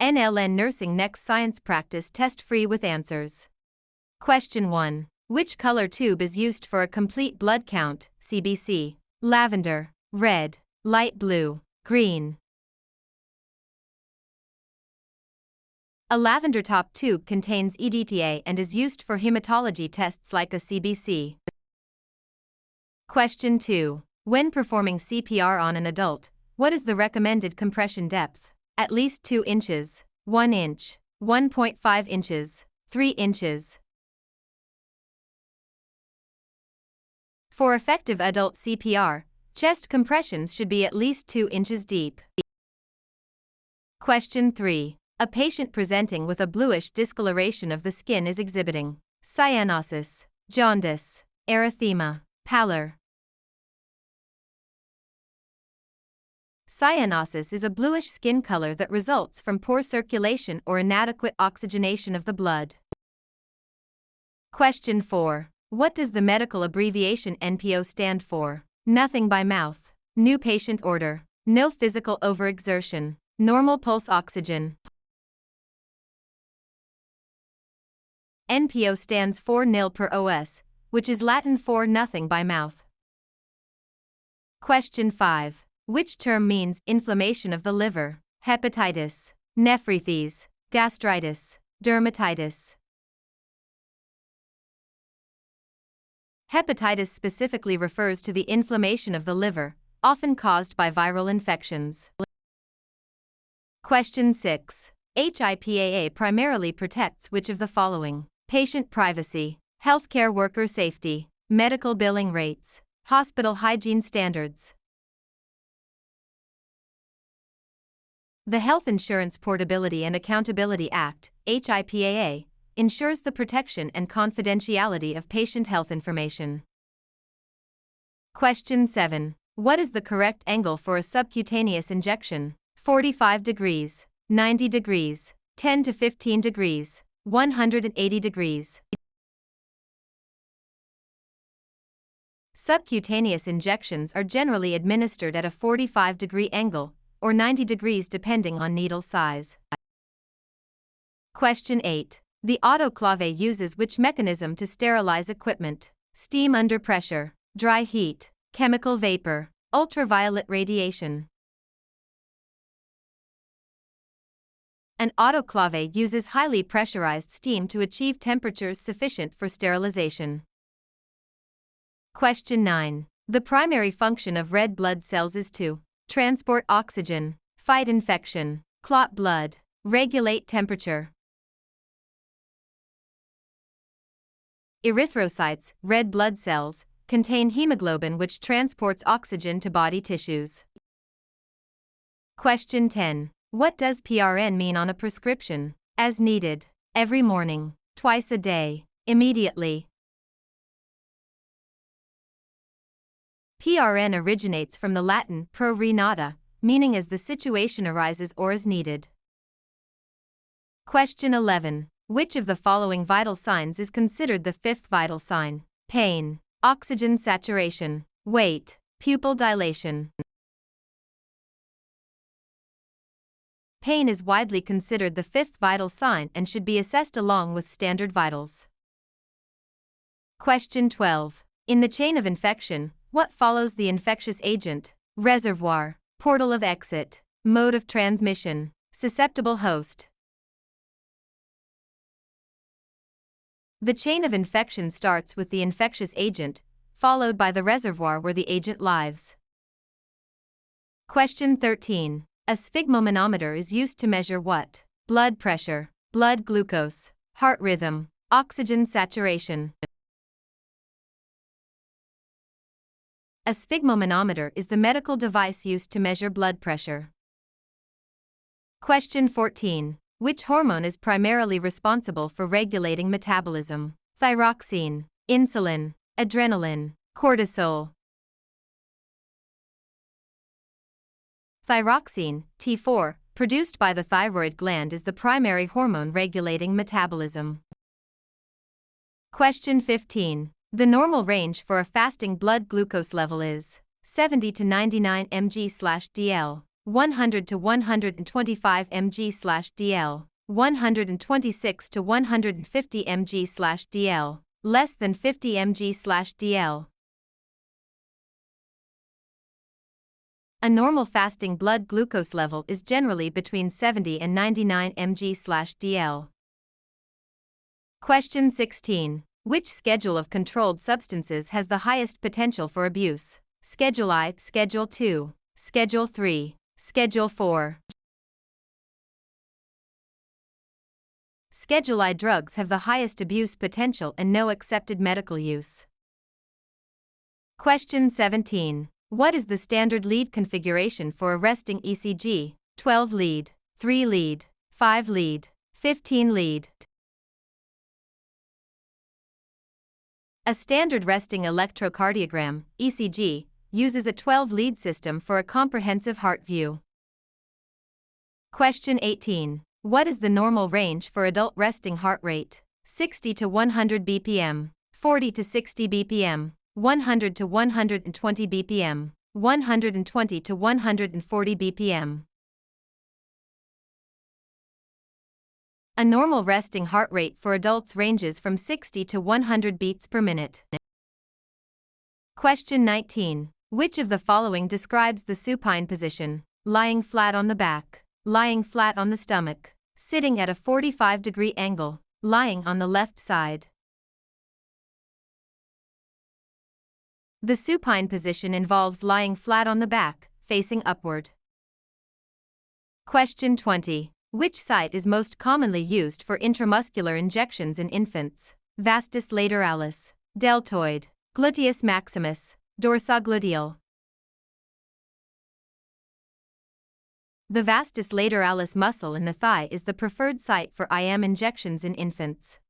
NLN Nursing NEX Science Practice Test free with answers. Question 1. Which color tube is used for a complete blood count, CBC? Lavender, red, light blue, green. A lavender top tube contains EDTA and is used for hematology tests like a CBC. Question 2. When performing CPR on an adult, what is the recommended compression depth? At least 2 inches, 1 inch, 1.5 inches, 3 inches. For effective adult CPR, chest compressions should be at least 2 inches deep. Question 3. A patient presenting with a bluish discoloration of the skin is exhibiting cyanosis, jaundice, erythema, pallor. Cyanosis is a bluish skin color that results from poor circulation or inadequate oxygenation of the blood. Question 4. What does the medical abbreviation NPO stand for? Nothing by mouth, new patient order, no physical overexertion, normal pulse oxygen. NPO stands for nil per os, which is Latin for nothing by mouth. Question 5. Which term means inflammation of the liver? Hepatitis, nephritis, gastritis, dermatitis. Hepatitis specifically refers to the inflammation of the liver, often caused by viral infections. Question 6. HIPAA primarily protects which of the following? Patient privacy, healthcare worker safety, medical billing rates, hospital hygiene standards. The Health Insurance Portability and Accountability Act, HIPAA, ensures the protection and confidentiality of patient health information. Question 7. What is the correct angle for a subcutaneous injection? 45 degrees, 90 degrees, 10 to 15 degrees, 180 degrees. Subcutaneous injections are generally administered at a 45-degree angle, or 90 degrees depending on needle size. Question 8. The autoclave uses which mechanism to sterilize equipment? Steam under pressure, dry heat, chemical vapor, ultraviolet radiation. An autoclave uses highly pressurized steam to achieve temperatures sufficient for sterilization. Question 9. The primary function of red blood cells is to transport oxygen, fight infection, clot blood, regulate temperature. Erythrocytes, red blood cells, contain hemoglobin which transports oxygen to body tissues. Question 10. What does PRN mean on a prescription? As needed, every morning, twice a day, immediately. PRN originates from the Latin pro re nata, meaning as the situation arises or as needed. Question 11. Which of the following vital signs is considered the fifth vital sign? Pain, oxygen saturation, weight, pupil dilation. Pain is widely considered the fifth vital sign and should be assessed along with standard vitals. Question 12. In the chain of infection, what follows the infectious agent? Reservoir, portal of exit, mode of transmission, susceptible host. The chain of infection starts with the infectious agent, followed by the reservoir where the agent lives. Question 13. A sphygmomanometer is used to measure what? Blood pressure, blood glucose, heart rhythm, oxygen saturation. A sphygmomanometer is the medical device used to measure blood pressure. Question 14. Which hormone is primarily responsible for regulating metabolism? Thyroxine, insulin, adrenaline, cortisol. Thyroxine, T4, produced by the thyroid gland is the primary hormone regulating metabolism. Question 15. The normal range for a fasting blood glucose level is 70 to 99 mg/dl. 100 to 125 mg/dl, 126 to 150 mg/dl, less than 50 mg/dl. A normal fasting blood glucose level is generally between 70 and 99 mg/dl. Question 16. Which schedule of controlled substances has the highest potential for abuse? Schedule I, Schedule II, Schedule III, Schedule IV. Schedule I drugs have the highest abuse potential and no accepted medical use. Question 17. What is the standard lead configuration for a resting ECG? 12 lead, 3 lead, 5 lead, 15 lead. A standard resting electrocardiogram, ECG, uses a 12-lead system for a comprehensive heart view. Question 18. What is the normal range for adult resting heart rate? 60 to 100 bpm, 40 to 60 bpm, 100 to 120 bpm, 120 to 140 bpm. A normal resting heart rate for adults ranges from 60 to 100 beats per minute. Question 19. Which of the following describes the supine position? Lying flat on the back, lying flat on the stomach, sitting at a 45-degree angle, lying on the left side. The supine position involves lying flat on the back, facing upward. Question 20. Which site is most commonly used for intramuscular injections in infants? Vastus lateralis, deltoid, gluteus maximus, dorsogluteal. The vastus lateralis muscle in the thigh is the preferred site for IM injections in infants.